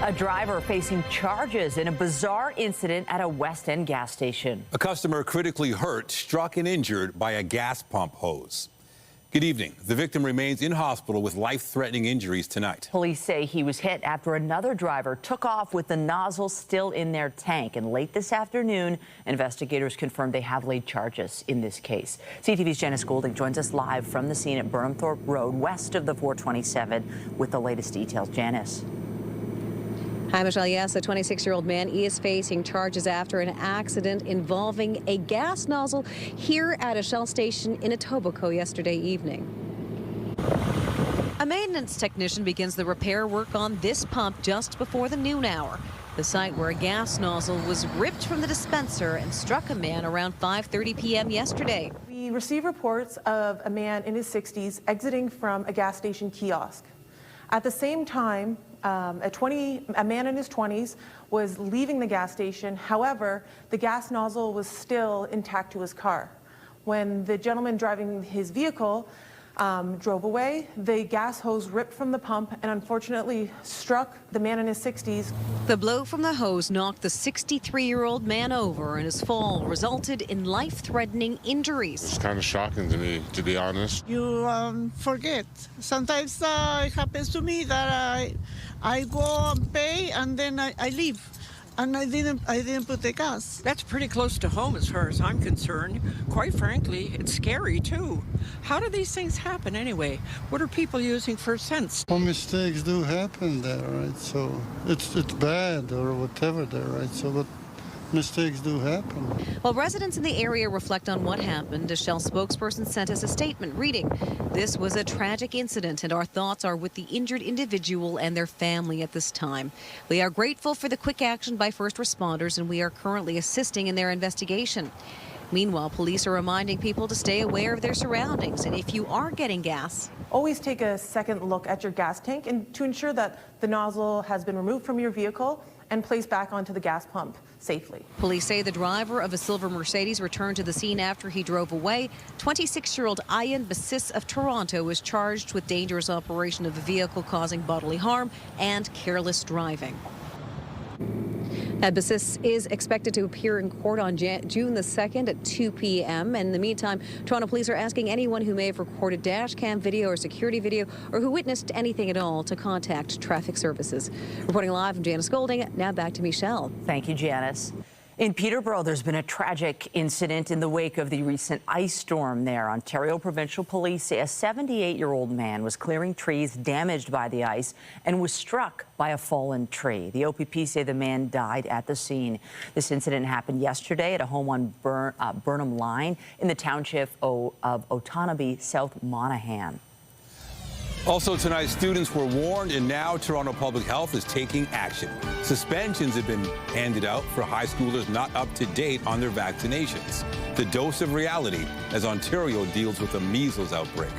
A driver facing charges in a bizarre incident at a West End gas station. A customer critically hurt, struck and injured by a gas pump hose. Good evening. The victim remains in hospital with life-threatening injuries tonight. Police say he was hit after another driver took off with the nozzle still in their tank. And late this afternoon, investigators confirmed they have laid charges in this case. CTV's Janice Goulding joins us live from the scene at Burnhamthorpe Road, west of the 427, with the latest details. Janice. Hi, Michelle. Yes, a 26-year-old man is facing charges after an accident involving a gas nozzle here at a Shell station in Etobicoke yesterday evening. A maintenance technician begins the repair work on this pump just before the noon hour. The site where a gas nozzle was ripped from the dispenser and struck a man around 5:30 p.m. yesterday. We received reports of a man in his 60s exiting from a gas station kiosk. At the same time, a man in his 20s was leaving the gas station. However, the gas nozzle was still intact to his car. When the gentleman driving his vehicle drove away, the gas hose ripped from the pump and unfortunately struck the man in his 60s. The blow from the hose knocked the 63-year-old man over, and his fall resulted in life-threatening injuries. It's kind of shocking to me, to be honest. You forget. Sometimes it happens to me that I go and pay and then I leave. And I didn't put the gas. That's pretty close to home as far as I'm concerned. Quite frankly, it's scary too. How do these things happen anyway? What are people using for sense? Well, mistakes do happen there, right? So it's bad or whatever there, right? So but mistakes do happen. While residents in the area reflect on what happened, a Shell spokesperson sent us a statement reading, "This was a tragic incident and our thoughts are with the injured individual and their family at this time. We are grateful for the quick action by first responders and we are currently assisting in their investigation." Meanwhile, police are reminding people to stay aware of their surroundings, and if you are getting gas, always take a second look at your gas tank and to ensure that the nozzle has been removed from your vehicle and placed back onto the gas pump safely. Police say the driver of a silver Mercedes returned to the scene after he drove away. 26-year-old Ian Bassis of Toronto was charged with dangerous operation of a vehicle causing bodily harm and careless driving. Bassis is expected to appear in court on June the 2nd at 2 p.m. In the meantime, Toronto police are asking anyone who may have recorded dash cam video or security video or who witnessed anything at all to contact traffic services. Reporting live from Janice Goulding, now back to Michelle. Thank you, Janice. In Peterborough, there's been a tragic incident in the wake of the recent ice storm there. Ontario Provincial Police say a 78-year-old man was clearing trees damaged by the ice and was struck by a fallen tree. The OPP say the man died at the scene. This incident happened yesterday at a home on Burnham Line in the township of Otonabee, South Monaghan. Also tonight, students were warned, and now Toronto Public Health is taking action. Suspensions have been handed out for high schoolers not up to date on their vaccinations. The dose of reality as Ontario deals with a measles outbreak.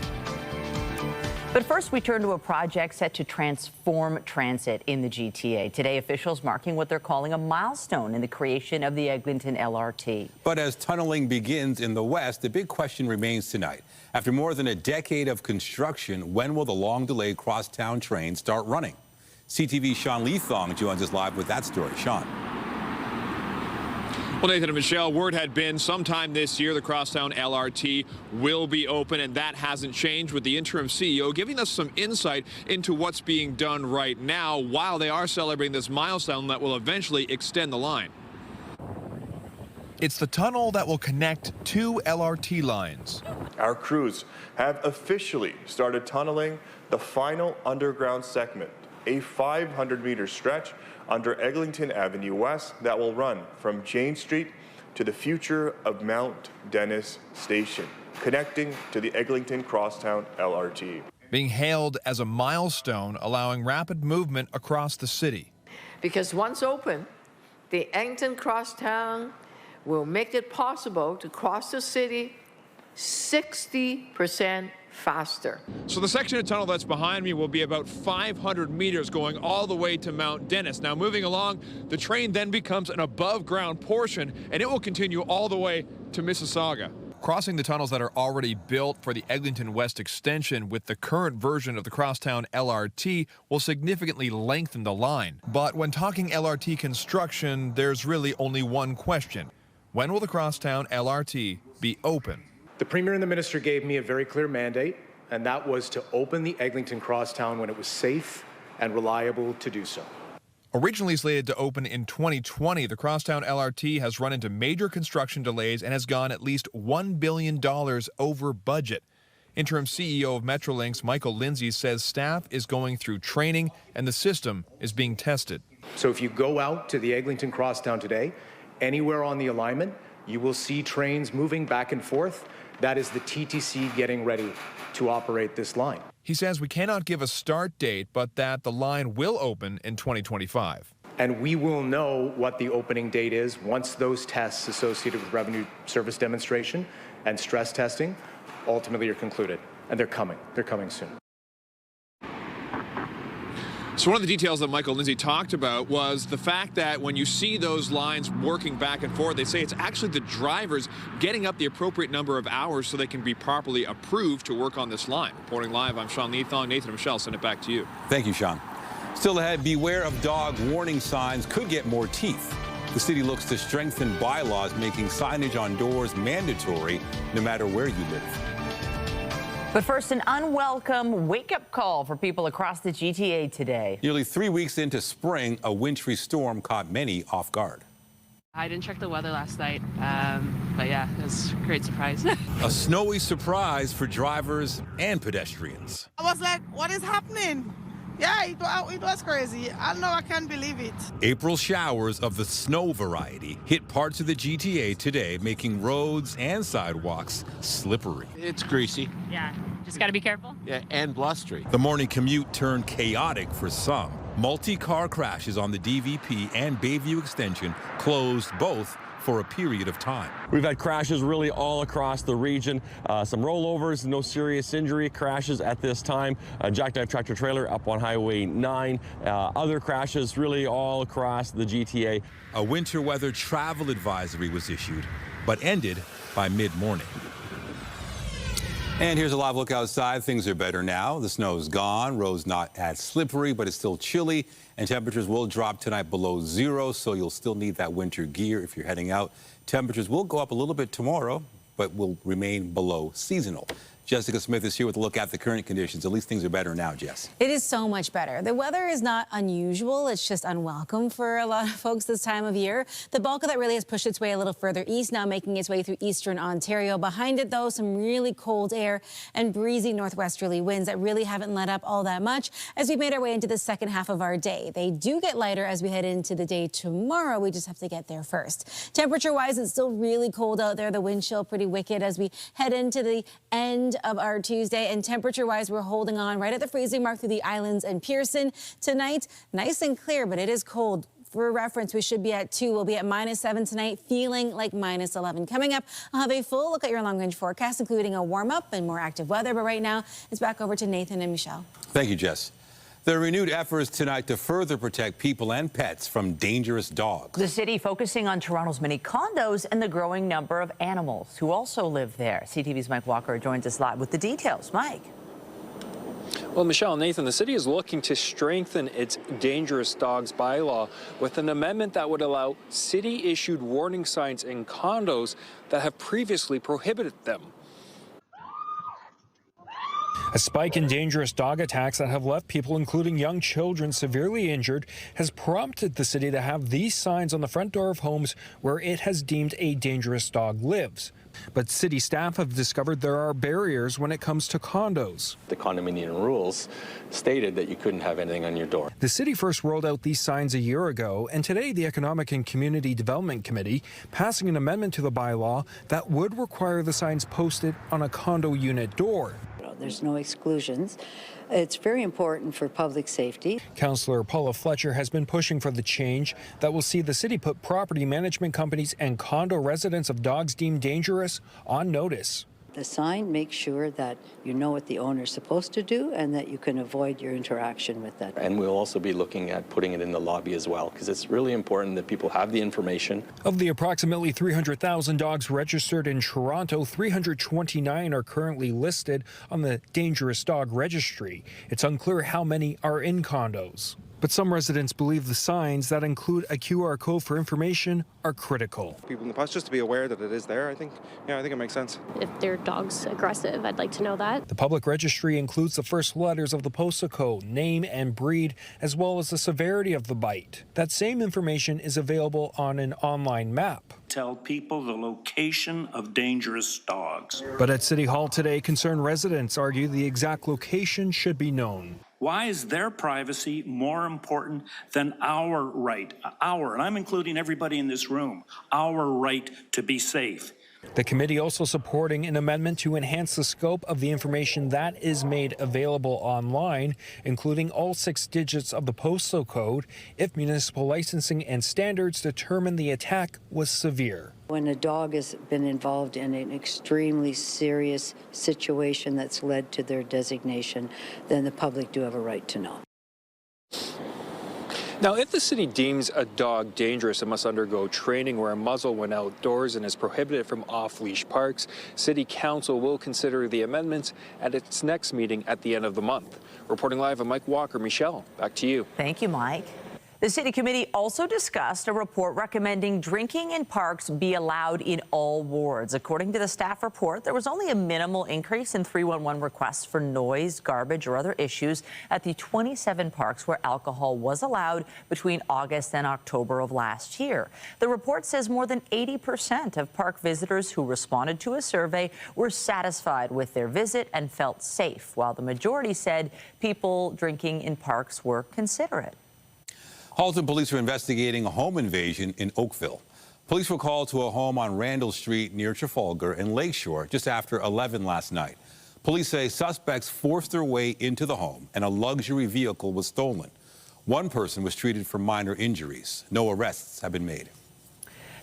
But first, we turn to a project set to transform transit in the GTA. Today, officials marking what they're calling a milestone in the creation of the Eglinton LRT. But as tunneling begins in the west, the big question remains tonight. After more than a decade of construction, when will the long-delayed crosstown train start running? CTV's Sean Leathong joins us live with that story. Sean. Well, Nathan and Michelle, word had been sometime this year the Crosstown LRT will be open, and that hasn't changed, with the interim CEO giving us some insight into what's being done right now while they are celebrating this milestone that will eventually extend the line. It's the tunnel that will connect two LRT lines. Our crews have officially started tunneling the final underground segment, a 500-meter stretch under Eglinton Avenue West that will run from Jane Street to the future of Mount Dennis Station, connecting to the Eglinton Crosstown LRT. Being hailed as a milestone, allowing rapid movement across the city. Because once open, the Eglinton Crosstown will make it possible to cross the city 60% faster. So the section of tunnel that's behind me will be about 500 meters going all the way to Mount Dennis. Now, moving along, the train then becomes an above-ground portion, and it will continue all the way to Mississauga. Crossing the tunnels that are already built for the Eglinton West extension with the current version of the Crosstown LRT will significantly lengthen the line. But when talking LRT construction, there's really only one question. When will the Crosstown LRT be open? The Premier and the Minister gave me a very clear mandate, and that was to open the Eglinton Crosstown when it was safe and reliable to do so. Originally slated to open in 2020, the Crosstown LRT has run into major construction delays and has gone at least $1 billion over budget. Interim CEO of Metrolinx, Michael Lindsay, says staff is going through training and the system is being tested. So if you go out to the Eglinton Crosstown today, anywhere on the alignment, you will see trains moving back and forth. That is the TTC getting ready to operate this line. He says we cannot give a start date, but that the line will open in 2025. And we will know what the opening date is once those tests associated with revenue service demonstration and stress testing ultimately are concluded. And they're coming. They're coming soon. So one of the details that Michael Lindsay talked about was the fact that when you see those lines working back and forth, they say it's actually the drivers getting up the appropriate number of hours so they can be properly approved to work on this line. Reporting live, I'm Sean Leathong. Nathan and Michelle, send it back to you. Thank you, Sean. Still ahead, beware of dog warning signs could get more teeth. The city looks to strengthen bylaws making signage on doors mandatory no matter where you live. But first, an unwelcome wake-up call for people across the GTA today. Nearly 3 weeks into spring, a wintry storm caught many off guard. I didn't check the weather last night, but yeah, it was a great surprise. A snowy surprise for drivers and pedestrians. I was like, what is happening? Yeah, it was crazy. I can't believe it. April showers of the snow variety hit parts of the GTA today, making roads and sidewalks slippery. It's greasy. Yeah, just got to be careful. Yeah, and blustery. The morning commute turned chaotic for some. Multi-car crashes on the DVP and Bayview Extension closed both for a period of time. We've had crashes really all across the region. Some rollovers, no serious injury crashes at this time. Jackknife tractor trailer up on Highway 9. Other crashes really all across the GTA. A winter weather travel advisory was issued, but ended by mid-morning. And here's a live look outside. Things are better now. The snow's gone. Roads not as slippery, but it's still chilly. And temperatures will drop tonight below zero, so you'll still need that winter gear if you're heading out. Temperatures will go up a little bit tomorrow, but will remain below seasonal. Jessica Smith is here with a look at the current conditions. At least things are better now, Jess. It is so much better. The weather is not unusual. It's just unwelcome for a lot of folks this time of year. The bulk of that really has pushed its way a little further east, now making its way through eastern Ontario. Behind it, though, some really cold air and breezy northwesterly winds that really haven't let up all that much as we made our way into the second half of our day. They do get lighter as we head into the day tomorrow. We just have to get there first. Temperature-wise, it's still really cold out there. The wind chill pretty wicked as we head into the end of our Tuesday, and temperature-wise, we're holding on right at the freezing mark through the islands and Pearson. Tonight, nice and clear, but it is cold. For reference, we should be at 2. We'll be at -7 tonight, feeling like -11. Coming up, I'll have a full look at your long-range forecast, including a warm-up and more active weather. But right now, it's back over to Nathan and Michelle. Thank you, Jess. There are renewed efforts tonight to further protect people and pets from dangerous dogs. The city focusing on Toronto's many condos and the growing number of animals who also live there. CTV's Mike Walker joins us live with the details. Mike. Well, Michelle, Nathan, the city is looking to strengthen its dangerous dogs bylaw with an amendment that would allow city-issued warning signs in condos that have previously prohibited them. A spike in dangerous dog attacks that have left people, including young children, severely injured has prompted the city to have these signs on the front door of homes where it has deemed a dangerous dog lives. But city staff have discovered there are barriers when it comes to condos. The condominium rules stated that you couldn't have anything on your door. The city first rolled out these signs a year ago, and today the Economic and Community Development Committee passing an amendment to the bylaw that would require the signs posted on a condo unit door. There's no exclusions. It's very important for public safety. Councillor Paula Fletcher has been pushing for the change that will see the city put property management companies and condo residents of dogs deemed dangerous on notice. The sign makes sure that you know what the owner is supposed to do and that you can avoid your interaction with that. And we'll also be looking at putting it in the lobby as well, because it's really important that people have the information. Of the approximately 300,000 dogs registered in Toronto, 329 are currently listed on the Dangerous Dog Registry. It's unclear how many are in condos. But some residents believe the signs that include a QR code for information are critical. People in the past, just to be aware that it is there, I think it makes sense. If their dog's aggressive, I'd like to know that. The public registry includes the first letters of the postal code, name and breed, as well as the severity of the bite. That same information is available on an online map. Tell people the location of dangerous dogs. But at City Hall today, concerned residents argue the exact location should be known. Why is their privacy more important than our right, and I'm including everybody in this room, our right to be safe? The committee also supporting an amendment to enhance the scope of the information that is made available online, including all 6 digits of the postal code, if municipal licensing and standards determine the attack was severe. When a dog has been involved in an extremely serious situation that's led to their designation, then the public do have a right to know. Now, if the city deems a dog dangerous, it must undergo training, wear a muzzle when outdoors, and is prohibited from off-leash parks. City Council will consider the amendments at its next meeting at the end of the month. Reporting live, I'm Mike Walker. Michelle, back to you. Thank you, Mike. The city committee also discussed a report recommending drinking in parks be allowed in all wards. According to the staff report, there was only a minimal increase in 311 requests for noise, garbage, or other issues at the 27 parks where alcohol was allowed between August and October of last year. The report says more than 80% of park visitors who responded to a survey were satisfied with their visit and felt safe, while the majority said people drinking in parks were considerate. Halton police are investigating a home invasion in Oakville. Police were called to a home on Randall Street near Trafalgar in Lakeshore just after 11 last night. Police say suspects forced their way into the home and a luxury vehicle was stolen. One person was treated for minor injuries. No arrests have been made.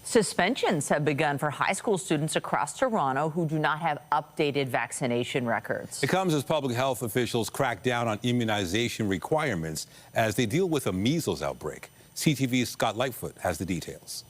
Suspensions have begun for high school students across Toronto who do not have updated vaccination records. It comes as public health officials crack down on immunization requirements as they deal with a measles outbreak. CTV's Scott Lightfoot has the details.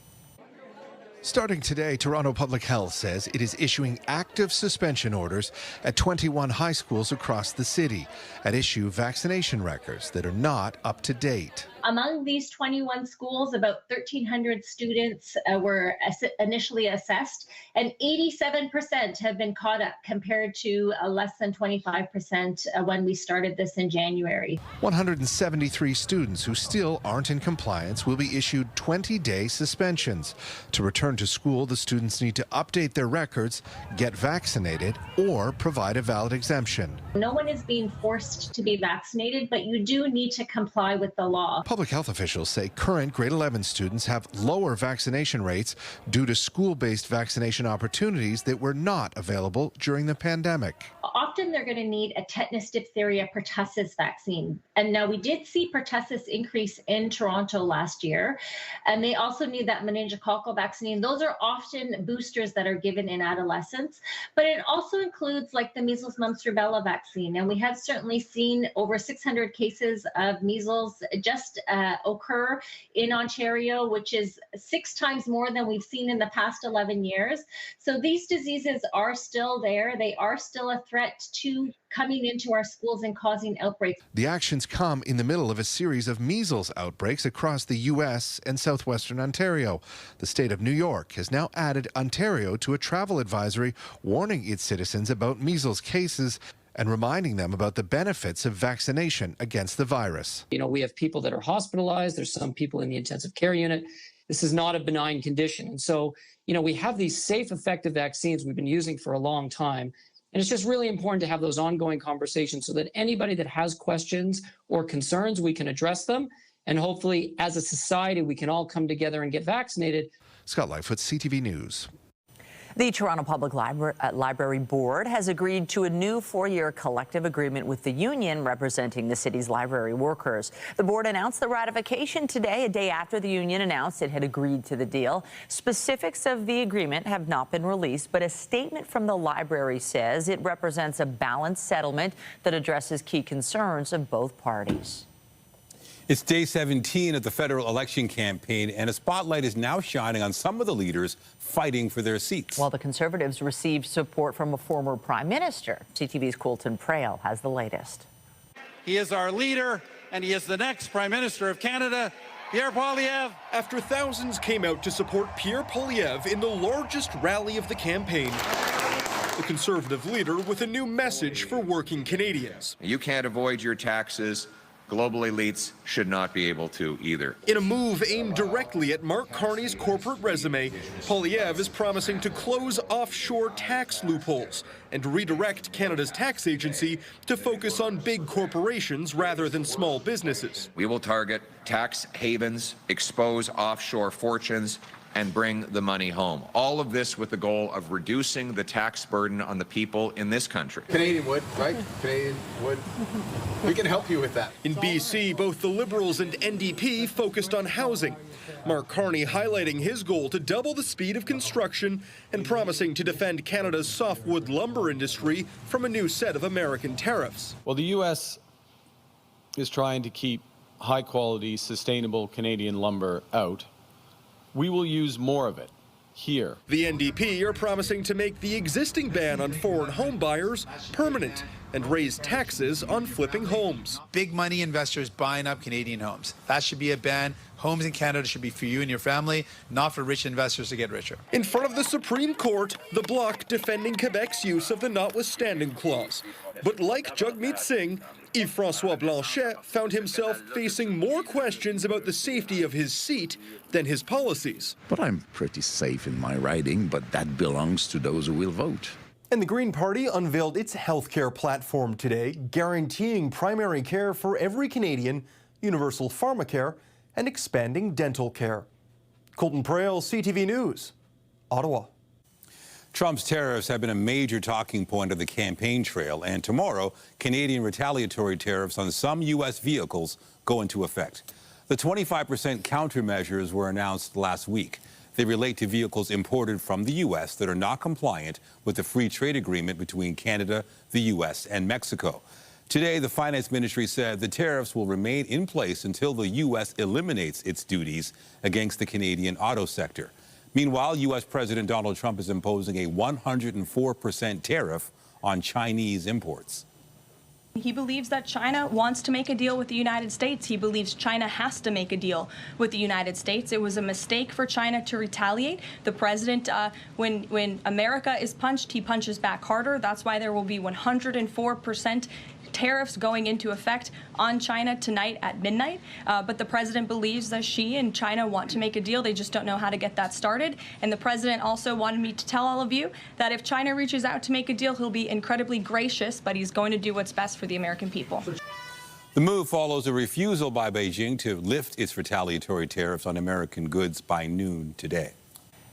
Starting today, Toronto Public Health says it is issuing active suspension orders at 21 high schools across the city at issue vaccination records that are not up to date. Among these 21 schools, about 1,300 students were initially assessed, and 87% have been caught up compared to less than 25% when we started this in January. 173 students who still aren't in compliance will be issued 20-day suspensions. To return to school, the students need to update their records, get vaccinated, or provide a valid exemption. No one is being forced to be vaccinated, but you do need to comply with the law. Public health officials say current grade 11 students have lower vaccination rates due to school-based vaccination opportunities that were not available during the pandemic. Often they're going to need a tetanus, diphtheria, pertussis vaccine. And now we did see pertussis increase in Toronto last year. And they also need that meningococcal vaccine. Those are often boosters that are given in adolescence. But it also includes like the measles, mumps, rubella vaccine. And we have certainly seen over 600 cases of measles just occur in Ontario, which is 6 times more than we've seen in the past 11 years. So these diseases are still there. They are still a threat to coming into our schools and causing outbreaks. The actions come in the middle of a series of measles outbreaks across the U.S. and southwestern Ontario. The state of New York has now added Ontario to a travel advisory warning its citizens about measles cases and reminding them about the benefits of vaccination against the virus. You know, we have people that are hospitalized. There's some people in the intensive care unit. This is not a benign condition. And so, you know, we have these safe, effective vaccines we've been using for a long time. And it's just really important to have those ongoing conversations so that anybody that has questions or concerns, we can address them. And hopefully, as a society, we can all come together and get vaccinated. Scott Lightfoot, CTV News. The Toronto Public Library Board has agreed to a new 4-year collective agreement with the union representing the city's library workers. The board announced the ratification today, a day after the union announced it had agreed to the deal. Specifics of the agreement have not been released, but a statement from the library says it represents a balanced settlement that addresses key concerns of both parties. It's day 17 of the federal election campaign, and a spotlight is now shining on some of the leaders fighting for their seats. While the Conservatives received support from a former prime minister, CTV's Colton Prale has the latest. He is our leader, and he is the next Prime Minister of Canada, Pierre Poilievre. After thousands came out to support Pierre Poilievre in the largest rally of the campaign, the Conservative leader with a new message for working Canadians. You can't avoid your taxes. Global elites should not be able to either. In a move aimed directly at Mark Carney's corporate resume, Poilievre is promising to close offshore tax loopholes and redirect Canada's tax agency to focus on big corporations rather than small businesses. We will target tax havens, expose offshore fortunes, and bring the money home. All of this with the goal of reducing the tax burden on the people in this country. Canadian wood, right? Canadian wood. We can help you with that. In BC, both the Liberals and NDP focused on housing. Mark Carney highlighting his goal to double the speed of construction and promising to defend Canada's softwood lumber industry from a new set of American tariffs. Well, the U.S. is trying to keep high-quality, sustainable Canadian lumber out. We will use more of it here. The NDP are promising to make the existing ban on foreign home buyers permanent and raise taxes on flipping homes. Big money investors buying up Canadian homes. That should be a ban. Homes in Canada should be for you and your family, not for rich investors to get richer. In front of the Supreme Court, the Bloc defending Quebec's use of the notwithstanding clause. But like Jagmeet Singh, Yves-François Blanchet found himself facing more questions about the safety of his seat than his policies. But I'm pretty safe in my riding, but that belongs to those who will vote. And the Green Party unveiled its healthcare platform today, guaranteeing primary care for every Canadian, universal pharmacare, and expanding dental care. Colton Prale, CTV News, Ottawa. Trump's tariffs have been a major talking point of the campaign trail, and tomorrow, Canadian retaliatory tariffs on some U.S. vehicles go into effect. The 25% countermeasures were announced last week. They relate to vehicles imported from the U.S. that are not compliant with the free trade agreement between Canada, the U.S., and Mexico. Today, the Finance Ministry said the tariffs will remain in place until the U.S. eliminates its duties against the Canadian auto sector. Meanwhile, U.S. President Donald Trump is imposing a 104% tariff on Chinese imports. He believes that China wants to make a deal with the United States. He believes China has to make a deal with the United States. It was a mistake for China to retaliate. The president, when America is punched, he punches back harder. That's why there will be 104% tariffs going into effect on China tonight at midnight. But the president believes that she and China want to make a deal. They just don't know how to get that started. And the president also wanted me to tell all of you that if China reaches out to make a deal, he'll be incredibly gracious, but he's going to do what's best for the American people. The move follows a refusal by Beijing to lift its retaliatory tariffs on American goods by noon today.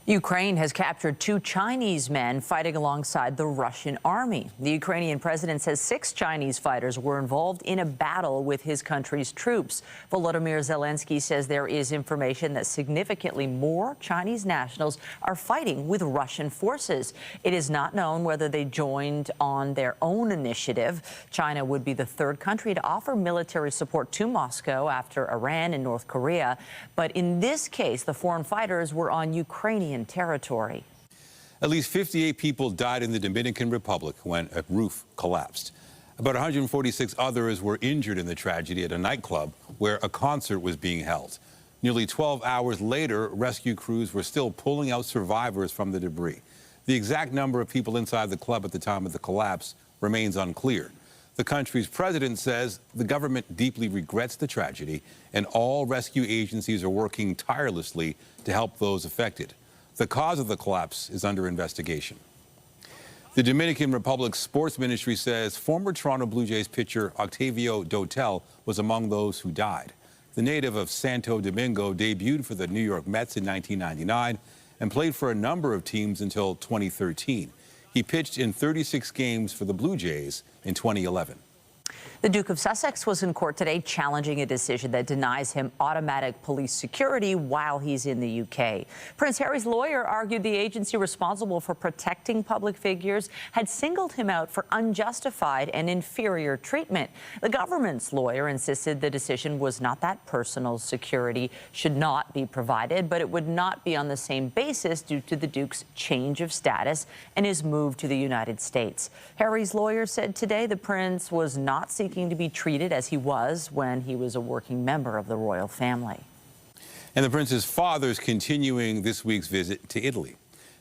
Ukraine has captured 2 Chinese men fighting alongside the Russian army. The Ukrainian president says 6 Chinese fighters were involved in a battle with his country's troops. Volodymyr Zelensky says there is information that significantly more Chinese nationals are fighting with Russian forces. It is not known whether they joined on their own initiative. China would be the 3rd country to offer military support to Moscow after Iran and North Korea. But in this case, the foreign fighters were on Ukrainian territory. At least 58 people died in the Dominican Republic when a roof collapsed. About 146 others were injured in the tragedy at a nightclub where a concert was being held. Nearly 12 hours later, rescue crews were still pulling out survivors from the debris. The exact number of people inside the club at the time of the collapse remains unclear. The country's president says the government deeply regrets the tragedy and all rescue agencies are working tirelessly to help those affected. The cause of the collapse is under investigation. The Dominican Republic's sports ministry says former Toronto Blue Jays pitcher Octavio Dotel was among those who died. The native of Santo Domingo debuted for the New York Mets in 1999 and played for a number of teams until 2013. He pitched in 36 games for the Blue Jays in 2011. The Duke of Sussex was in court today challenging a decision that denies him automatic police security while he's in the UK. Prince Harry's lawyer argued the agency responsible for protecting public figures had singled him out for unjustified and inferior treatment. The government's lawyer insisted the decision was not that personal security should not be provided, but it would not be on the same basis due to the Duke's change of status and his move to the United States. Harry's lawyer said today the prince was not seeking to be treated as he was when he was a working member of the royal family. And the prince's father is continuing this week's visit to Italy.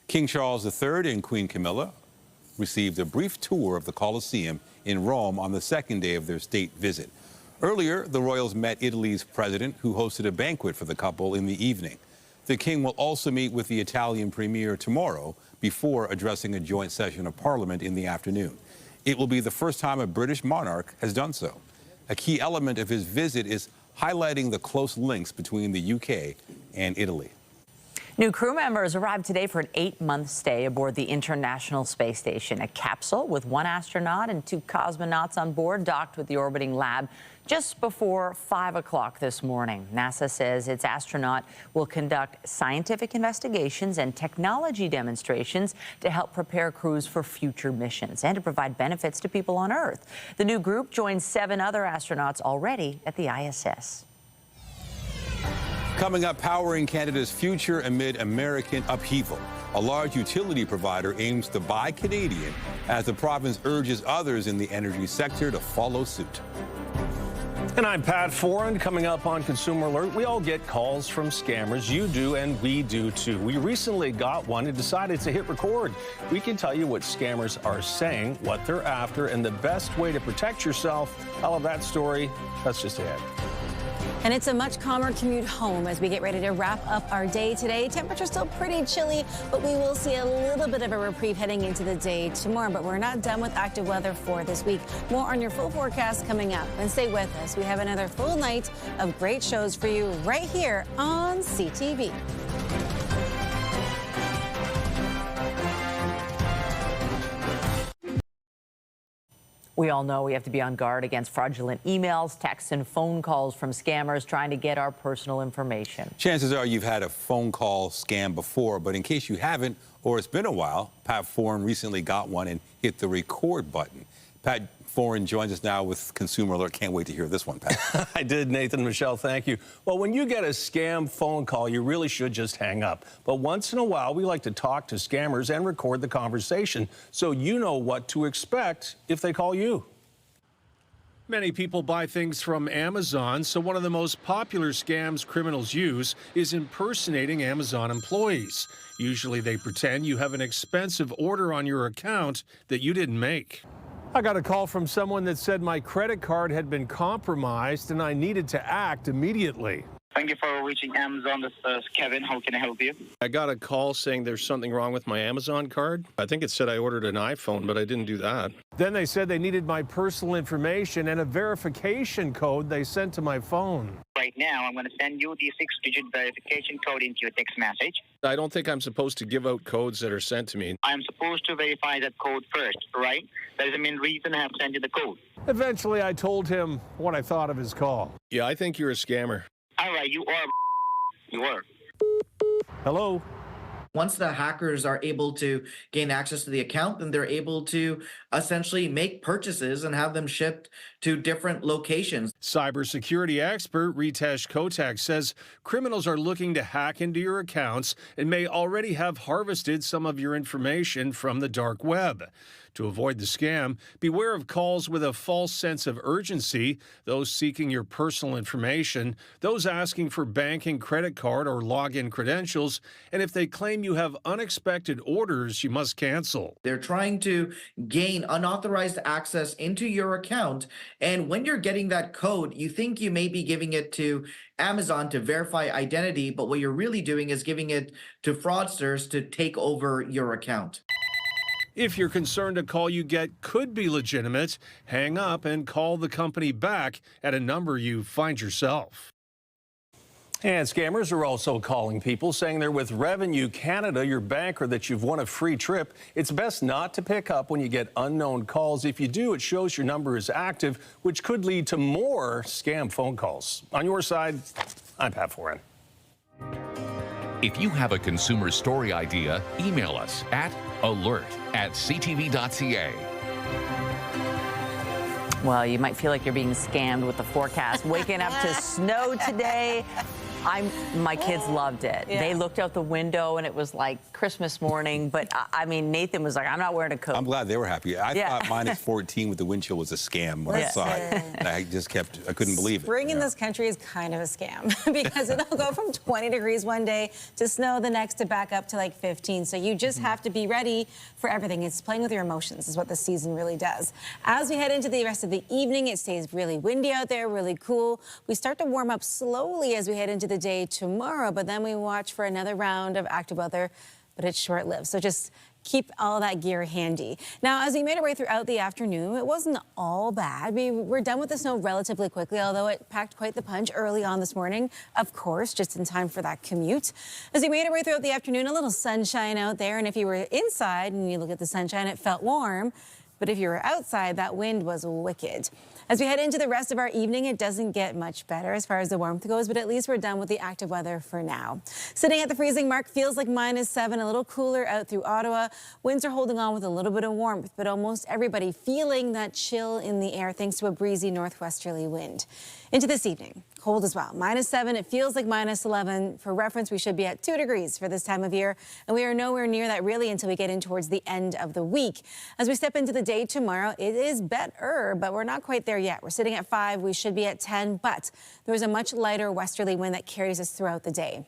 King Charles III and Queen Camilla received a brief tour of the Colosseum in Rome on the second day of their state visit. Earlier, the royals met Italy's president, who hosted a banquet for the couple in the evening. The king will also meet with the Italian premier tomorrow before addressing a joint session of parliament in the afternoon. It will be the first time a British monarch has done so. A key element of his visit is highlighting the close links between the UK and Italy. New crew members arrived today for an 8-month stay aboard the International Space Station. A capsule with 1 astronaut and 2 cosmonauts on board docked with the orbiting lab just before 5 o'clock this morning. NASA says its astronaut will conduct scientific investigations and technology demonstrations to help prepare crews for future missions and to provide benefits to people on Earth. The new group joins 7 other astronauts already at the ISS. Coming up, powering Canada's future amid American upheaval. A large utility provider aims to buy Canadian as the province urges others in the energy sector to follow suit. And I'm Pat Foran. Coming up on Consumer Alert, we all get calls from scammers. You do, and we do too. We recently got one and decided to hit record. We can tell you what scammers are saying, what they're after, and the best way to protect yourself. All of that story, that's just ahead. And it's a much calmer commute home as we get ready to wrap up our day today. Temperature's still pretty chilly, but we will see a little bit of a reprieve heading into the day tomorrow. But we're not done with active weather for this week. More on your full forecast coming up. And stay with us. We have another full night of great shows for you right here on CTV. We all know we have to be on guard against fraudulent emails, texts, and phone calls from scammers trying to get our personal information. Chances are you've had a phone call scam before, but in case you haven't, or it's been a while, Pat Foran recently got one and hit the record button. Pat Foran joins us now with Consumer Alert. Can't wait to hear this one, Pat. I did, Nathan. Michelle, thank you. Well, when you get a scam phone call, you really should just hang up. But once in a while, we like to talk to scammers and record the conversation so you know what to expect if they call you. Many people buy things from Amazon, so one of the most popular scams criminals use is impersonating Amazon employees. Usually they pretend you have an expensive order on your account that you didn't make. I got a call from someone that said my credit card had been compromised and I needed to act immediately. Thank you for reaching Amazon. This is Kevin. How can I help you? I got a call saying there's something wrong with my Amazon card. I think it said I ordered an iPhone, but I didn't do that. Then they said they needed my personal information and a verification code they sent to my phone. Right now, I'm going to send you the 6-digit verification code into your text message. I don't think I'm supposed to give out codes that are sent to me. I'm supposed to verify that code first, right? That is the main reason I have sent you the code. Eventually, I told him what I thought of his call. Yeah, I think you're a scammer. All right, you are. You are. Hello? Once the hackers are able to gain access to the account, then they're able to essentially make purchases and have them shipped to different locations. Cybersecurity expert Ritesh Kotak says criminals are looking to hack into your accounts and may already have harvested some of your information from the dark web. To avoid the scam, beware of calls with a false sense of urgency, those seeking your personal information, those asking for banking, credit card, or login credentials, and if they claim you have unexpected orders, you must cancel. They're trying to gain unauthorized access into your account, and when you're getting that code, you think you may be giving it to Amazon to verify identity, but what you're really doing is giving it to fraudsters to take over your account. If you're concerned a call you get could be legitimate, hang up and call the company back at a number you find yourself. And scammers are also calling people, saying they're with Revenue Canada, your bank, or that you've won a free trip. It's best not to pick up when you get unknown calls. If you do, it shows your number is active, which could lead to more scam phone calls. On your side, I'm Pat Foran. If you have a consumer story idea, email us at alert@ctv.ca. Well, you might feel like you're being scammed with the forecast. Waking up to snow today. My kids loved it. Yeah. They looked out the window and it was like Christmas morning. But I mean, Nathan was like, I'm not wearing a coat. I'm glad they were happy. I thought -14 with the wind chill was a scam when I saw it. And I couldn't believe it. Spring in this country is kind of a scam because it'll go from 20 degrees one day to snow the next to back up to like 15. So you just have to be ready for everything. It's playing with your emotions is what the season really does. As we head into the rest of the evening, it stays really windy out there, really cool. We start to warm up slowly as we head into the day tomorrow, but then we watch for another round of active weather, but it's short-lived. So just keep all that gear handy. Now, as we made our way throughout the afternoon, it wasn't all bad. We were done with the snow relatively quickly, although it packed quite the punch early on this morning, of course, just in time for that commute. As we made our way throughout the afternoon, a little sunshine out there, and if you were inside and you look at the sunshine, it felt warm. But if you were outside, that wind was wicked. As we head into the rest of our evening, it doesn't get much better as far as the warmth goes, but at least we're done with the active weather for now. Sitting at the freezing mark feels like -7, a little cooler out through Ottawa. Winds are holding on with a little bit of warmth, but almost everybody feeling that chill in the air thanks to a breezy northwesterly wind. Into this evening, cold as well. -7, it feels like -11. For reference, we should be at 2 degrees for this time of year, and we are nowhere near that really until we get in towards the end of the week. As we step into the day tomorrow, it is better, but we're not quite there yet. We're sitting at 5, we should be at 10, but there's a much lighter westerly wind that carries us throughout the day.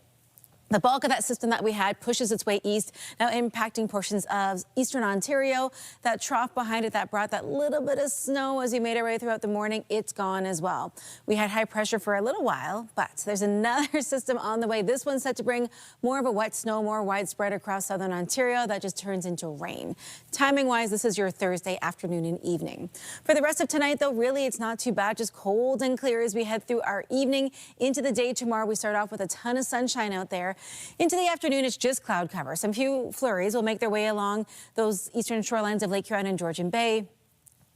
The bulk of that system that we had pushes its way east, now impacting portions of eastern Ontario. That trough behind it that brought that little bit of snow as we made our way throughout the morning, it's gone as well. We had high pressure for a little while, but there's another system on the way. This one's set to bring more of a wet snow, more widespread across southern Ontario. That just turns into rain. Timing-wise, this is your Thursday afternoon and evening. For the rest of tonight, though, really it's not too bad, just cold and clear as we head through our evening into the day tomorrow. We start off with a ton of sunshine out there. Into the afternoon, it's just cloud cover. Some few flurries will make their way along those eastern shorelines of Lake Huron and Georgian Bay.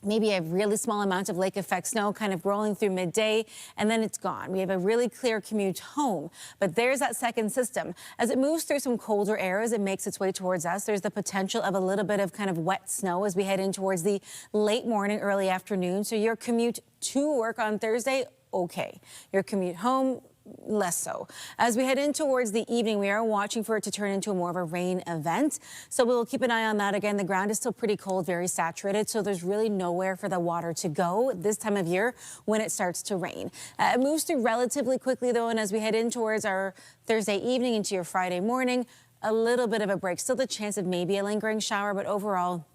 Maybe a really small amount of lake effect snow kind of rolling through midday, and then it's gone. We have a really clear commute home. But there's that second system. As it moves through some colder air, as it makes its way towards us, there's the potential of a little bit of kind of wet snow as we head in towards the late morning, early afternoon. So your commute to work on Thursday, okay. Your commute home, less so. As we head in towards the evening, we are watching for it to turn into more of a rain event. So we'll keep an eye on that. Again, the ground is still pretty cold, very saturated, so there's really nowhere for the water to go this time of year when it starts to rain. It moves through relatively quickly, though, and as we head in towards our Thursday evening into your Friday morning, a little bit of a break. Still the chance of maybe a lingering shower, but overall,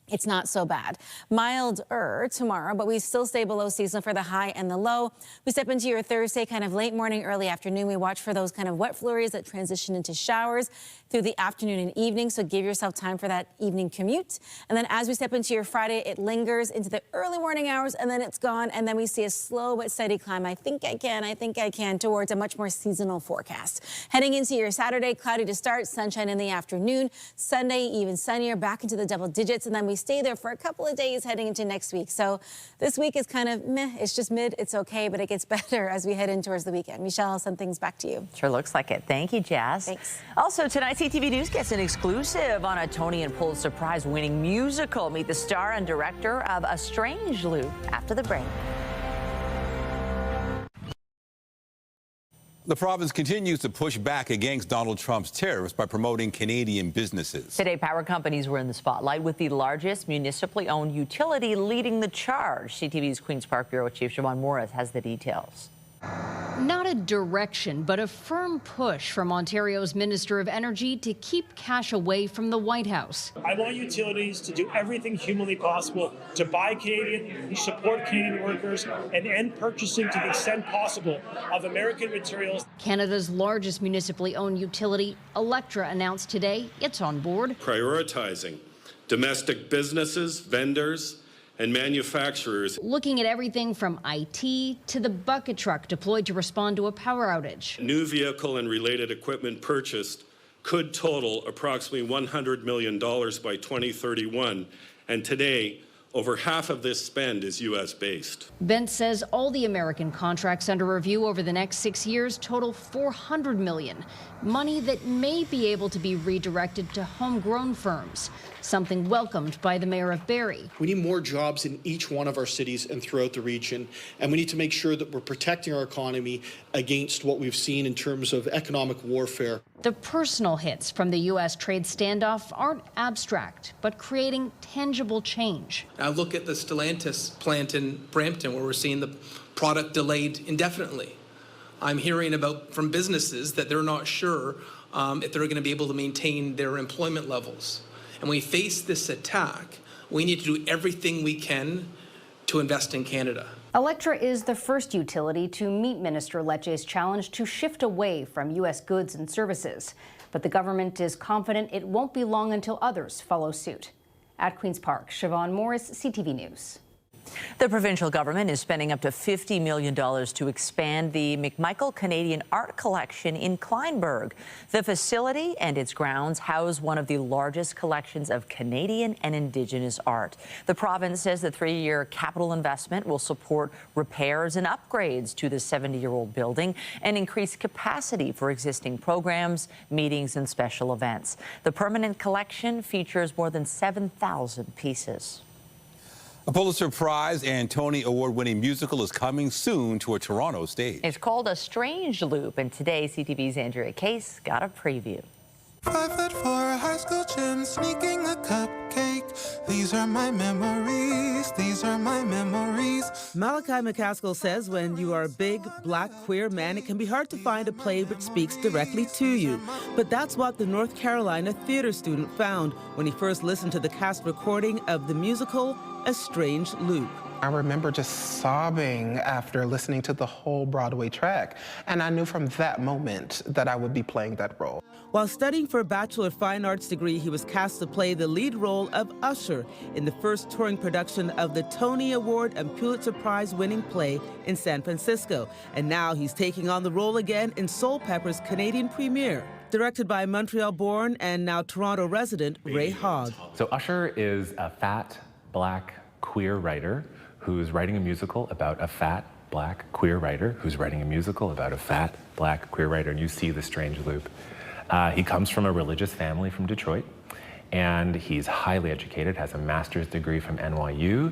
it's not so bad. Milder tomorrow, but we still stay below seasonal for the high and the low. We step into your Thursday, kind of late morning, early afternoon. We watch for those kind of wet flurries that transition into showers through the afternoon and evening. So give yourself time for that evening commute. And then as we step into your Friday, it lingers into the early morning hours and then it's gone. And then we see a slow but steady climb. I think I can towards a much more seasonal forecast. Heading into your Saturday, cloudy to start, sunshine in the afternoon. Sunday, even sunnier, back into the double digits. And then we stay there for a couple of days heading into next week. So this week is kind of meh. It's just mid. It's okay, but it gets better as we head in towards the weekend. Michelle, I'll send things back to you. Sure looks like it. Thank you, Jazz. Thanks. Also tonight, CTV News gets an exclusive on a Tony and Pulitzer Prize-winning musical. Meet the star and director of A Strange Loop after the break. The province continues to push back against Donald Trump's tariffs by promoting Canadian businesses. Today, power companies were in the spotlight with the largest municipally owned utility leading the charge. CTV's Queen's Park Bureau Chief Siobhan Morris has the details. Not a direction, but a firm push from Ontario's Minister of Energy to keep cash away from the White House. I want utilities to do everything humanly possible to buy Canadian, support Canadian workers, and end purchasing to the extent possible of American materials. Canada's largest municipally owned utility, Electra, announced today it's on board. Prioritizing domestic businesses, vendors, and manufacturers. Looking at everything from IT to the bucket truck deployed to respond to a power outage. New vehicle and related equipment purchased could total approximately $100 million by 2031, and today, over half of this spend is U.S.-based. Bent says all the American contracts under review over the next 6 years total $400 million, money that may be able to be redirected to homegrown firms, something welcomed by the mayor of Barrie. We need more jobs in each one of our cities and throughout the region, and we need to make sure that we're protecting our economy against what we've seen in terms of economic warfare. The personal hits from the U.S. trade standoff aren't abstract, but creating tangible change. I look at the Stellantis plant in Brampton, where we're seeing the product delayed indefinitely. I'm hearing from businesses that they're not sure if they're going to be able to maintain their employment levels. And when we face this attack, we need to do everything we can to invest in Canada. Electra is the first utility to meet Minister Lecce's challenge to shift away from U.S. goods and services. But the government is confident it won't be long until others follow suit. At Queen's Park, Siobhan Morris, CTV News. The provincial government is spending up to $50 million to expand the McMichael Canadian Art Collection in Kleinburg. The facility and its grounds house one of the largest collections of Canadian and Indigenous art. The province says the 3-year capital investment will support repairs and upgrades to the 70-year-old building and increase capacity for existing programs, meetings, and special events. The permanent collection features more than 7,000 pieces. A Pulitzer Prize and Tony Award-winning musical is coming soon to a Toronto stage. It's called A Strange Loop, and today CTV's Andrea Case got a preview. 5'4" high school gym, sneaking a cupcake. These are my memories. These are my memories. Malachi McCaskill says when you are a big, black, queer man, it can be hard to find a play which speaks directly to you. But that's what the North Carolina theater student found when he first listened to the cast recording of the musical A Strange Loop. I remember just sobbing after listening to the whole Broadway track, and I knew from that moment that I would be playing that role. While studying for a Bachelor of Fine Arts degree, he was cast to play the lead role of Usher in the first touring production of the Tony Award and Pulitzer Prize winning play in San Francisco. And now he's taking on the role again in Soul Pepper's Canadian premiere. Directed by Montreal-born and now Toronto resident Ray Hogg. So Usher is a fat, black, queer writer who's writing a musical about a fat, black, queer writer who's writing a musical about a fat, black, queer writer, and you see the strange loop. He comes from a religious family from Detroit, and he's highly educated, has a master's degree from NYU,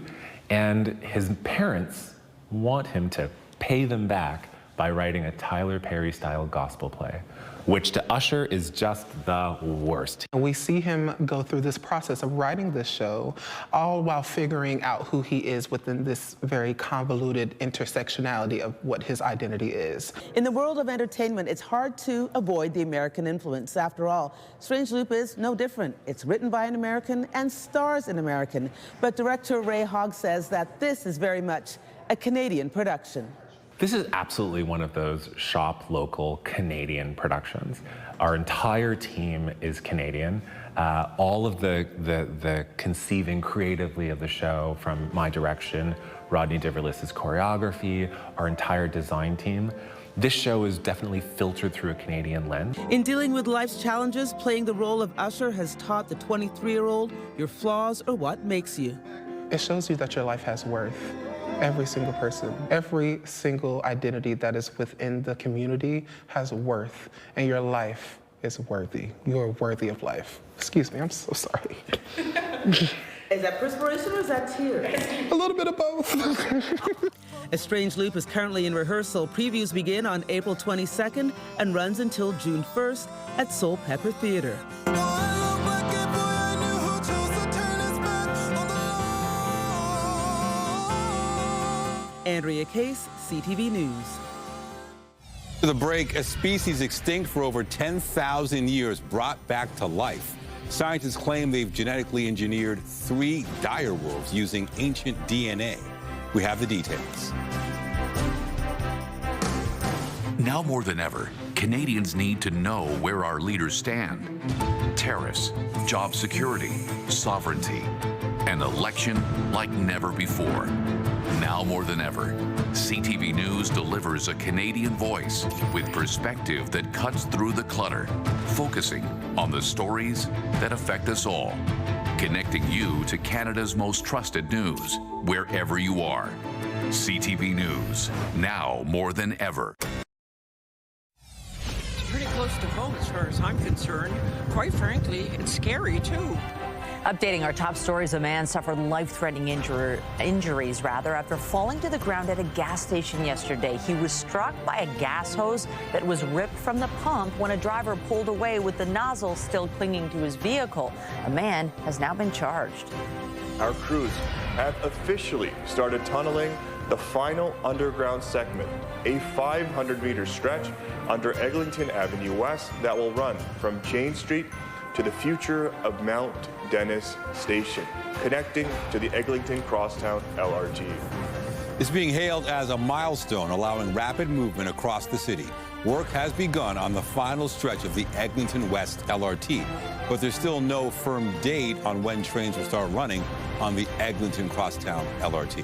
and his parents want him to pay them back by writing a Tyler Perry-style gospel play, which to Usher is just the worst. We see him go through this process of writing this show, all while figuring out who he is within this very convoluted intersectionality of what his identity is. In the world of entertainment, it's hard to avoid the American influence. After all, Strange Loop is no different. It's written by an American and stars an American. But director Ray Hogg says that this is very much a Canadian production. This is absolutely one of those shop local Canadian productions. Our entire team is Canadian. All of the conceiving creatively of the show, from my direction, Rodney DeVerlis's choreography, our entire design team. This show is definitely filtered through a Canadian lens. In dealing with life's challenges, playing the role of Usher has taught the 23-year-old your flaws are what makes you. It shows you that your life has worth. Every single person, every single identity that is within the community has worth, and your life is worthy. You are worthy of life. Excuse me, I'm so sorry. Is that perspiration or is that tears? A little bit of both. A Strange Loop is currently in rehearsal. Previews begin on April 22nd and runs until June 1st at Soul Pepper Theatre. Andrea Case, CTV News. To the break, a species extinct for over 10,000 years brought back to life. Scientists claim they've genetically engineered 3 dire wolves using ancient DNA. We have the details. Now more than ever, Canadians need to know where our leaders stand. Tariffs, job security, sovereignty, An election like never before. Now more than ever, CTV News delivers a Canadian voice with perspective that cuts through the clutter, focusing on the stories that affect us all, connecting you to Canada's most trusted news, wherever you are. CTV News, now more than ever. It's pretty close to home as far as I'm concerned. Quite frankly, it's scary too. Updating our top stories, a man suffered life-threatening injuries after falling to the ground at a gas station yesterday. He was struck by a gas hose that was ripped from the pump when a driver pulled away with the nozzle still clinging to his vehicle. A man has now been charged. Our crews have officially started tunneling the final underground segment, a 500-meter stretch under Eglinton Avenue West that will run from Jane Street to the future of Mount Dennis Station, connecting to the Eglinton Crosstown LRT. It's being hailed as a milestone, allowing rapid movement across the city. Work has begun on the final stretch of the Eglinton West LRT, but there's still no firm date on when trains will start running on the Eglinton Crosstown LRT.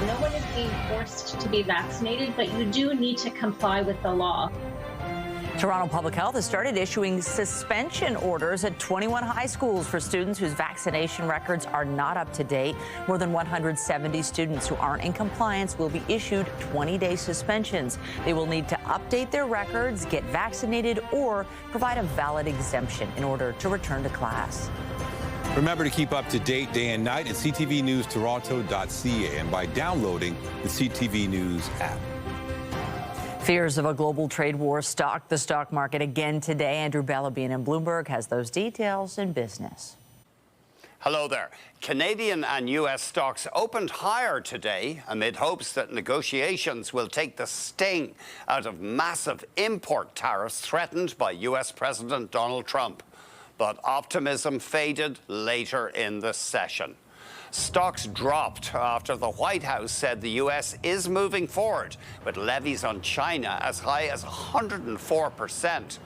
No one is being forced to be vaccinated, but you do need to comply with the law. Toronto Public Health has started issuing suspension orders at 21 high schools for students whose vaccination records are not up to date. More than 170 students who aren't in compliance will be issued 20-day suspensions. They will need to update their records, get vaccinated, or provide a valid exemption in order to return to class. Remember to keep up to date day and night at ctvnewstoronto.ca and by downloading the CTV News app. Fears of a global trade war stalked the stock market again today. Andrew Bellabine in Bloomberg has those details in business. Hello there. Canadian and U.S. stocks opened higher today amid hopes that negotiations will take the sting out of massive import tariffs threatened by U.S. President Donald Trump. But optimism faded later in the session. Stocks dropped after the White House said the U.S. is moving forward with levies on China as high as 104%.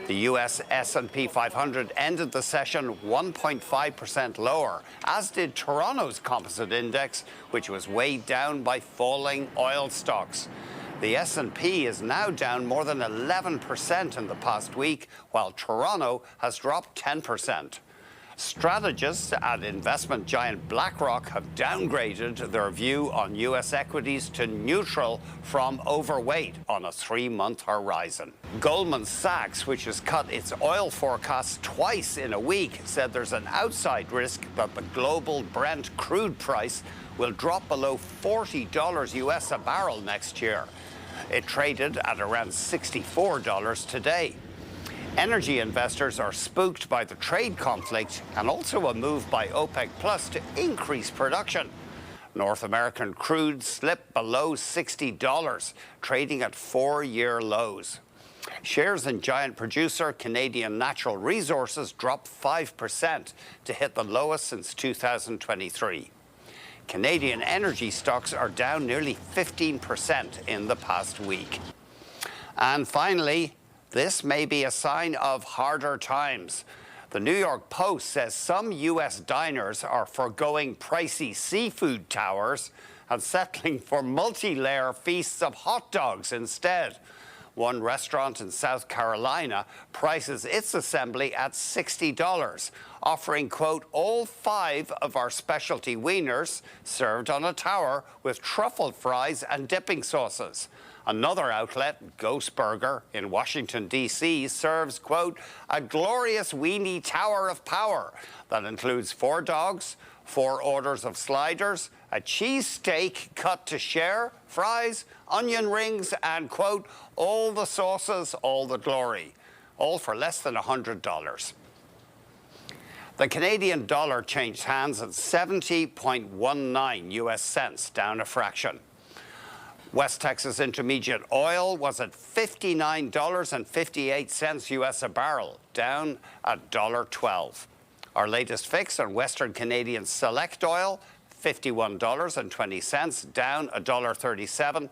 The U.S. S&P 500 ended the session 1.5% lower, as did Toronto's composite index, which was weighed down by falling oil stocks. The S&P is now down more than 11% in the past week, while Toronto has dropped 10%. Strategists at investment giant BlackRock have downgraded their view on U.S. equities to neutral from overweight on a 3-month horizon. Goldman Sachs, which has cut its oil forecasts twice in a week, said there's an outside risk that the global Brent crude price will drop below $40 U.S. a barrel next year. It traded at around $64 today. Energy investors are spooked by the trade conflict and also a move by OPEC Plus to increase production. North American crude slipped below $60, trading at 4-year lows. Shares in giant producer Canadian Natural Resources dropped 5% to hit the lowest since 2023. Canadian energy stocks are down nearly 15% in the past week. And finally, this may be a sign of harder times. The New York Post says some U.S. diners are forgoing pricey seafood towers and settling for multi-layer feasts of hot dogs instead. One restaurant in South Carolina prices its assembly at $60, offering, quote, all 5 of our specialty wieners served on a tower with truffle fries and dipping sauces. Another outlet, Ghost Burger in Washington, D.C., serves, quote, a glorious weenie tower of power that includes 4 dogs, 4 orders of sliders, a cheesesteak cut to share, fries, onion rings, and, quote, all the sauces, all the glory, all for less than $100. The Canadian dollar changed hands at 70.19 U.S. cents, down a fraction. West Texas Intermediate oil was at $59.58 U.S. a barrel, down $1.12. Our latest fix on Western Canadian Select oil, $51.20, down $1.37.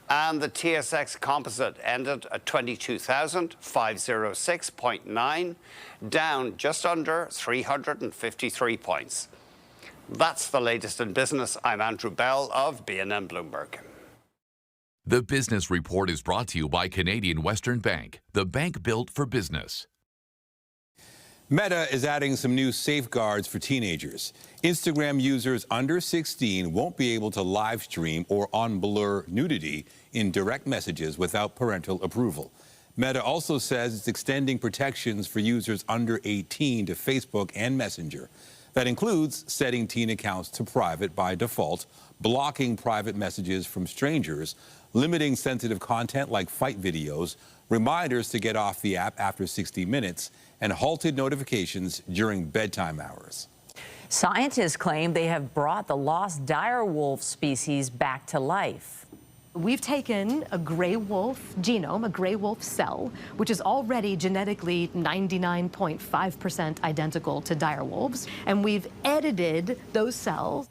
And the TSX Composite ended at 22,506.9, down just under 353 points. That's the latest in business. I'm Andrew Bell of BNN Bloomberg. The Business Report is brought to you by Canadian Western Bank, the bank built for business. Meta is adding some new safeguards for teenagers. Instagram users under 16 won't be able to live stream or unblur nudity in direct messages without parental approval. Meta also says it's extending protections for users under 18 to Facebook and Messenger. That includes setting teen accounts to private by default, blocking private messages from strangers, limiting sensitive content like fight videos, reminders to get off the app after 60 minutes, and halted notifications during bedtime hours. Scientists claim they have brought the lost dire wolf species back to life. We've taken a gray wolf genome, a gray wolf cell, which is already genetically 99.5% identical to dire wolves, and we've edited those cells.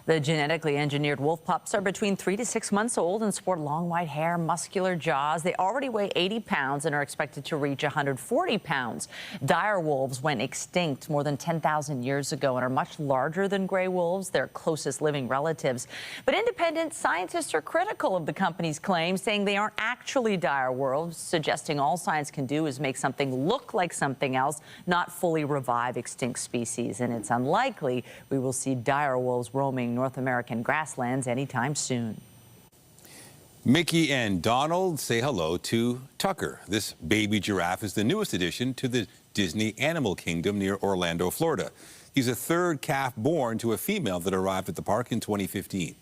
The genetically engineered wolf pups are between 3 to 6 months old and sport long white hair, muscular jaws. They already weigh 80 pounds and are expected to reach 140 pounds. Dire wolves went extinct more than 10,000 years ago and are much larger than gray wolves, their closest living relatives. But independent scientists are critical of the company's claims, saying they aren't actually dire wolves, suggesting all science can do is make something look like something else, not fully revive extinct species. And it's unlikely we will see dire wolves roaming North American grasslands anytime soon. Mickey and Donald say hello to Tucker. This baby giraffe is the newest addition to the Disney Animal Kingdom near Orlando, Florida. He's a third calf born to a female that arrived at the park in 2015.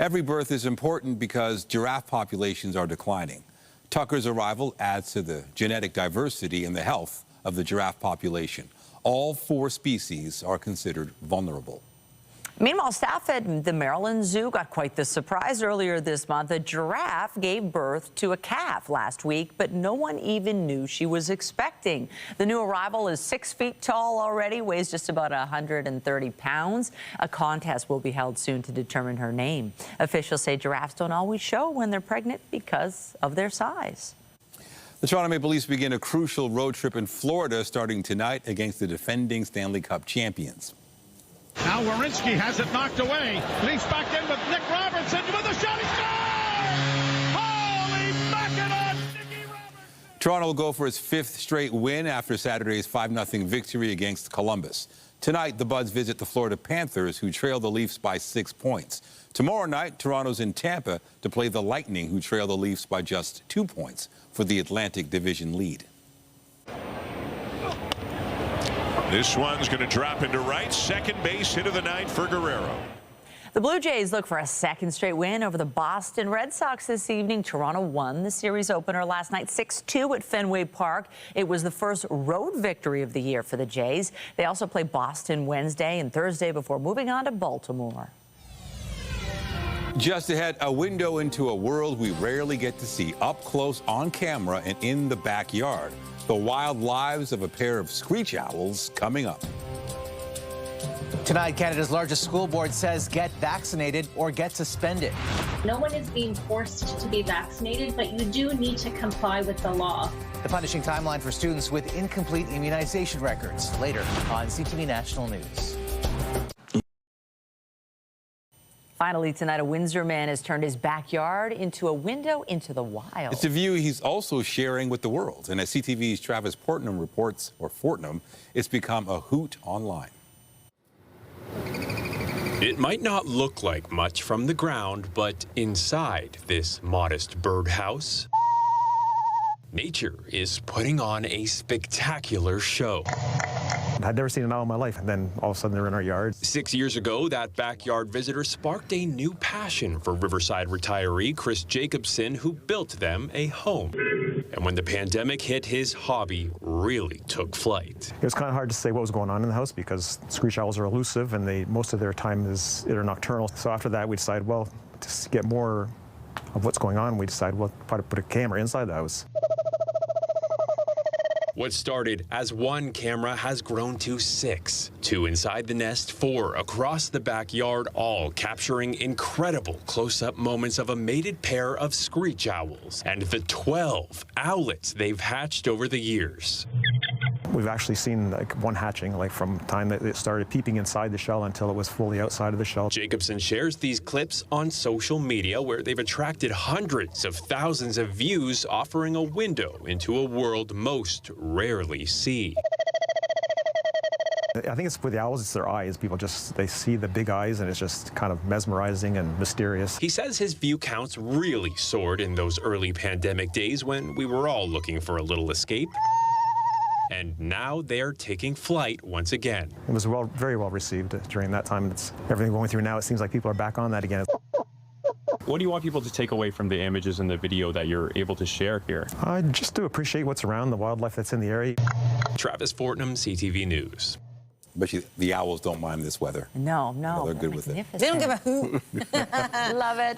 Every birth is important because giraffe populations are declining. Tucker's arrival adds to the genetic diversity and the health of the giraffe population. All 4 species are considered vulnerable. Meanwhile, staff at the Maryland Zoo got quite the surprise earlier this month. A giraffe gave birth to a calf last week, but no one even knew she was expecting. The new arrival is 6 feet tall already, weighs just about 130 pounds. A contest will be held soon to determine her name. Officials say giraffes don't always show when they're pregnant because of their size. The Toronto Maple Leafs begin a crucial road trip in Florida starting tonight against the defending Stanley Cup champions. Now Werenski has it knocked away. Leafs back in with Nick Robertson with a shot. He scores! Holy Mackinac! Toronto will go for its 5th straight win after Saturday's 5-0 victory against Columbus. Tonight, the Buds visit the Florida Panthers, who trail the Leafs by 6 points. Tomorrow night, Toronto's in Tampa to play the Lightning, who trail the Leafs by just 2 points for the Atlantic Division lead. This one's going to drop into right. Second base hit of the night for Guerrero. The Blue Jays look for a 2nd straight win over the Boston Red Sox this evening. Toronto won the series opener last night 6-2 at Fenway Park. It was the first road victory of the year for the Jays. They also play Boston Wednesday and Thursday before moving on to Baltimore. Just ahead, a window into a world we rarely get to see up close on camera and in the backyard. The wild lives of a pair of screech owls coming up. Tonight, Canada's largest school board says get vaccinated or get suspended. No one is being forced to be vaccinated, but you do need to comply with the law. The punishing timeline for students with incomplete immunization records. Later on CTV National News. Finally tonight, a Windsor man has turned his backyard into a window into the wild. It's a view he's also sharing with the world. And as CTV's Travis Fortnum reports, it's become a hoot online. It might not look like much from the ground, but inside this modest birdhouse, nature is putting on a spectacular show. I'd never seen an owl in my life, and then all of a sudden they're in our yard. 6 years ago, that backyard visitor sparked a new passion for Riverside retiree Chris Jacobson, who built them a home. And when the pandemic hit, his hobby really took flight. It was kind of hard to say what was going on in the house because screech owls are elusive, and most of their time they're nocturnal. So after that, we decided, well, to get more of what's going on, we decided, well, probably put a camera inside the house. What started as 1 camera has grown to 6. 2 inside the nest, 4 across the backyard, all capturing incredible close-up moments of a mated pair of screech owls and the 12 owlets they've hatched over the years. We've actually seen like one hatching, like from time that it started peeping inside the shell until it was fully outside of the shell. Jacobson shares these clips on social media where they've attracted hundreds of thousands of views, offering a window into a world most rarely see. I think it's with the owls, it's their eyes. People they see the big eyes, and it's just kind of mesmerizing and mysterious. He says his view counts really soared in those early pandemic days when we were all looking for a little escape. And now they're taking flight once again. It was very well received during that time. It's everything we're going through now, it seems like people are back on that again. What do you want people to take away from the images and the video that you're able to share here? Just to appreciate what's around, the wildlife that's in the area. Travis Fortnam, CTV News. But the owls don't mind this weather. No. They're good with it. They don't give a hoot. Love it.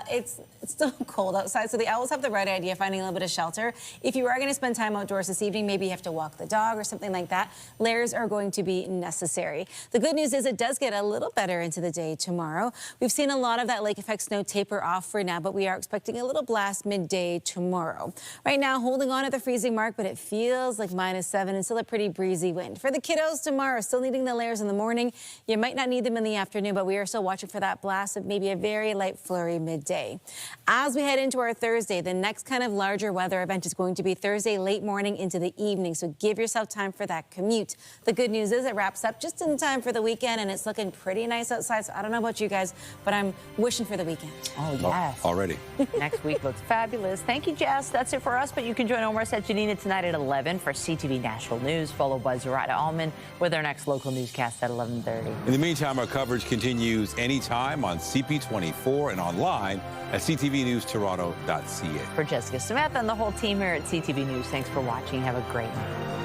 It's still cold outside, so the owls have the right idea, finding a little bit of shelter. If you are going to spend time outdoors this evening, maybe you have to walk the dog or something like that, layers are going to be necessary. The good news is it does get a little better into the day tomorrow. We've seen a lot of that lake effect snow taper off for now, but we are expecting a little blast midday tomorrow. Right now, holding on at the freezing mark, but it feels like -7 and still a pretty breezy wind. For the kiddos tomorrow, still needing the layers in the morning. You might not need them in the afternoon, but we are still watching for that blast of maybe a very light flurry midday. As we head into our Thursday, the next kind of larger weather event is going to be Thursday late morning into the evening, so give yourself time for that commute. The good news is it wraps up just in time for the weekend, and it's looking pretty nice outside, so I don't know about you guys, but I'm wishing for the weekend. Oh, yes. Already. Next week looks fabulous. Thank you, Jess. That's it for us, but you can join Omar Janina tonight at 11 for CTV National News, followed by Zarada Allman with our next local newscast at 11:30. In the meantime, our coverage continues anytime on CP24 and online at ctvnewstoronto.ca. For Jessica Smith and the whole team here at CTV News, thanks for watching. Have a great night.